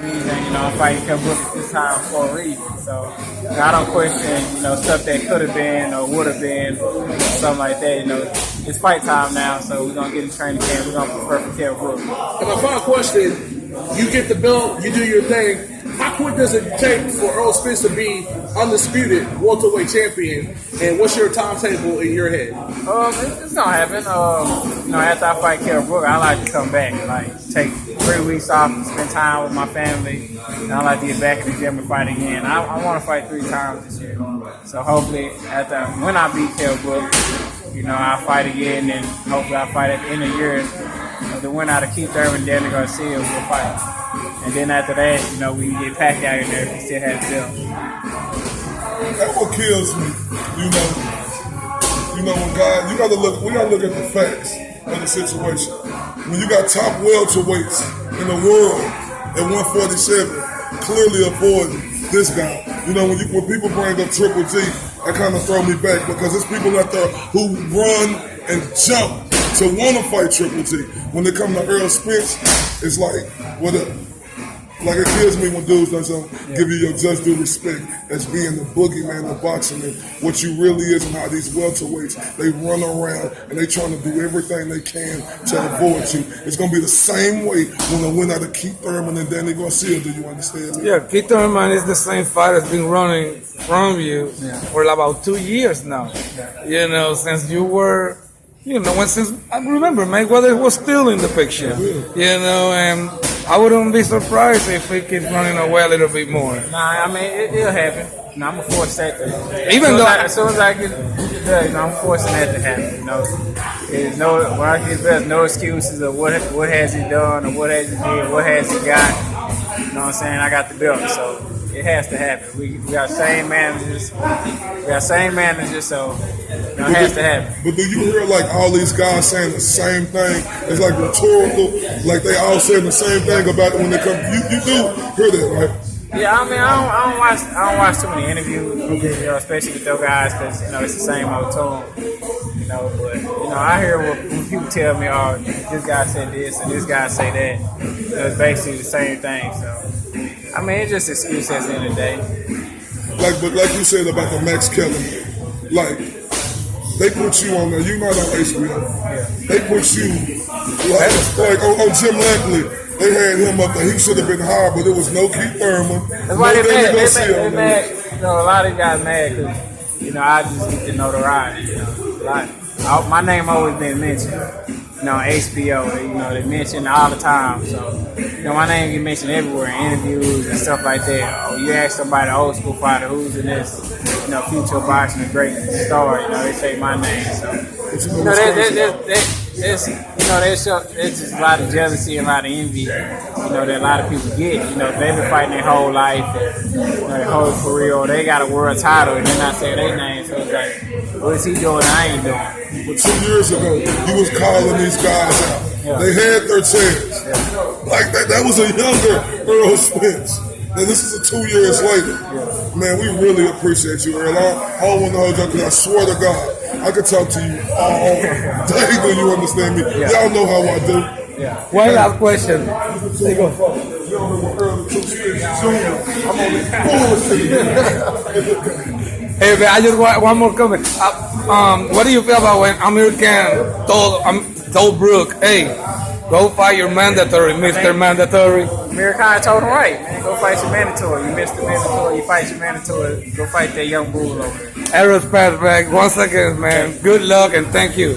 And, I'm fighting Kell Brook this time for a reason. So, I don't question, stuff that could have been or would have been, something like that. It's fight time now, so we're going to get in training camp. We're going to prepare for Kell Brook. And my final question, you get the belt, you do your thing. How quick does it take for Errol Spence to be undisputed welterweight champion? And what's your timetable in your head? It's gonna happen. After I fight Kell Brook, I like to come back, take 3 weeks off and spend time with my family. And I like to get back in the gym and fight again. I want to fight 3 times this year. So hopefully, when I beat Kell Brook, I'll fight again, and hopefully I'll fight at the end of the year. The winner out of Keith Thurman and Danny Garcia will fight. And then after that, we can get Pacquiao in there if he still has the belt. That's what kills me, when guys, we gotta look at the facts of the situation. When you got top welterweights in the world at 147, clearly avoiding this guy. When people bring up Triple G, that kind of throw me back because there's people out there who run and jump to want to fight Triple G. When they come to Errol Spence, it's like, what up? Like, it kills me when dudes don't give you your just due respect as being the boogeyman of boxing and what you really is, and how these welterweights, they run around and they trying to do everything they can to avoid you. It's going to be the same way when I win out of Keith Thurman and Danny Garcia. Do you understand me? Yeah, Keith Thurman is the same fight that's been running from you for about 2 years now. Yeah. Since you were... since I remember Mayweather was still in the picture, and I wouldn't be surprised if he keeps running away a little bit more. It'll happen. I'm a force that. As soon as I get done, I'm forcing that to happen. There's when I get best, no excuses of what has he done or what has he did, what has he got. You know what I'm saying? I got the belt, so it has to happen. We got same managers. So it has to happen. But do you hear all these guys saying the same thing? It's like rhetorical, like they all saying the same thing about it when they come. You do hear that, right? Yeah, I don't watch too many interviews, especially with those guys, because it's the same old tone. But I hear when people tell me, "Oh, this guy said this and this guy say that." It's basically the same thing. So, it's just excuse at the end of the day. But like you said about the Max Kelly, they put you on there. You're not on HBO. Yeah. They put you on Jim Langley. They had him up there. He should have been higher, but there was no Keith Thurman. That's why they're mad. A lot of guys mad because I just get the notoriety. My name always been mentioned. HBO. They mention all the time. So my name get mentioned everywhere in interviews and stuff like that. You ask somebody, old school fighter, who's in this, future boxing, a great star. They say my name. So there's just a lot of jealousy and a lot of envy, that a lot of people get. They've been fighting their whole life, and, their whole career. They got a world title, and they're not saying their name. So it's like, what is he doing? I ain't doing. But 2 years ago, he was calling these guys out. Yeah. They had their chance. Yeah. That was a younger Errol Spence. Now this is 2 years later. Yeah. Man, we really appreciate you, Errol. I don't want to hold you up because I swear to God, I could talk to you all day. Do you understand me? Yeah. Y'all know how I do. Yeah. One last question. There you go. I'm on this Hey, man, I just want one more comment. What do you feel about when American told Brook, hey, go fight your mandatory, Mr. Mandatory? American told him right, man. Go fight your mandatory. You missed the mandatory, you fight your mandatory. Go fight that young bull over there. Errol Spence, man. Once again, man. Good luck and thank you.